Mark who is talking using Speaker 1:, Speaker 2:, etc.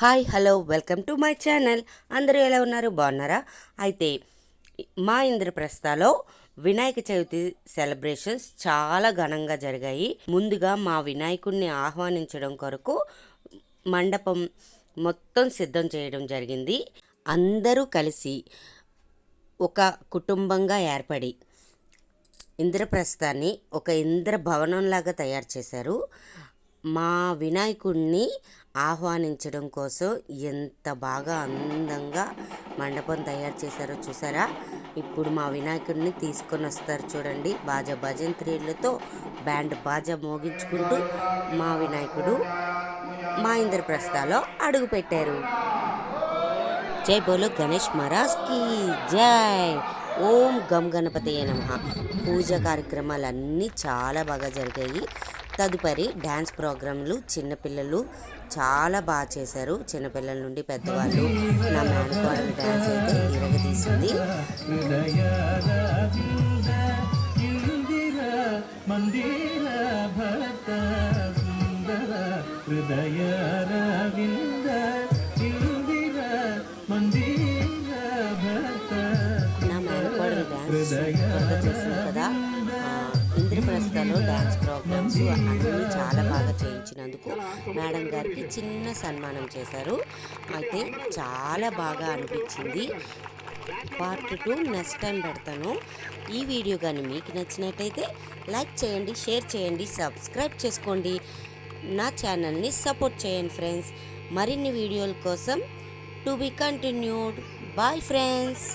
Speaker 1: Hi hello welcome to my channel. అందరూ ఎలా ఉన్నారు? బాగున్నారా? అయితే మా ఇంద్రప్రస్థలో వినాయక చవితి సెలబ్రేషన్స్ చాలా ఘనంగా జరిగాయి. ముందుగా మా వినాయకుడిని ఆహ్వానించడం కొరకు మండపం మొత్తం సిద్ధం చేయడం జరిగింది. అందరూ కలిసి ఒక కుటుంబంగా ఏర్పడి ఇంద్రప్రస్థాన్ని ఒక ఇంద్ర భవనంలాగా తయారు చేశారు. మా వినాయకుడిని ఆహ్వానించడం కోసం ఎంత బాగా అందంగా మండపం తయారు చేశారో చూసారా. ఇప్పుడు మా వినాయకుడిని తీసుకొని వస్తారు చూడండి. బాజా భజంత్రీలతో బ్యాండ్ బాజా మోగించుకుంటూ మా వినాయకుడు మా ఇంద్రప్రస్థలో అడుగు పెట్టారు. జై బోలో గణేష్ మహారాజ్కి జై. ఓం గం గణపతయే నమః. పూజ కార్యక్రమాలన్నీ చాలా బాగా జరిగాయి. తదుపరి డ్యాన్స్ ప్రోగ్రాంలు చిన్నపిల్లలు చాలా బాగా చేశారు. చిన్నపిల్లల నుండి పెద్దవాళ్ళు. నా మేనకోడల డ్యాన్స్ అయితే ఇరగదీసింది. నా మేనకోడల డ్యాన్స్ సూపర్గా చేసింది కదా. ఇంద్రప్రస్థలో డ్యాన్స్ ప్రోగ్రామ్స్ అన్నీ చాలా బాగా చేయించినందుకు మేడం గారికి చిన్న సన్మానం చేశారు. అయితే చాలా బాగా అనిపించింది. పార్ట్ 2 నెక్స్ట్ టైం పెడతాను. ఈ వీడియో కానీ మీకు నచ్చినట్టయితే లైక్ చేయండి, షేర్ చేయండి, సబ్స్క్రైబ్ చేసుకోండి. నా ఛానల్ని సపోర్ట్ చేయండి ఫ్రెండ్స్. మరిన్ని వీడియోల కోసం to be continued. Bye friends.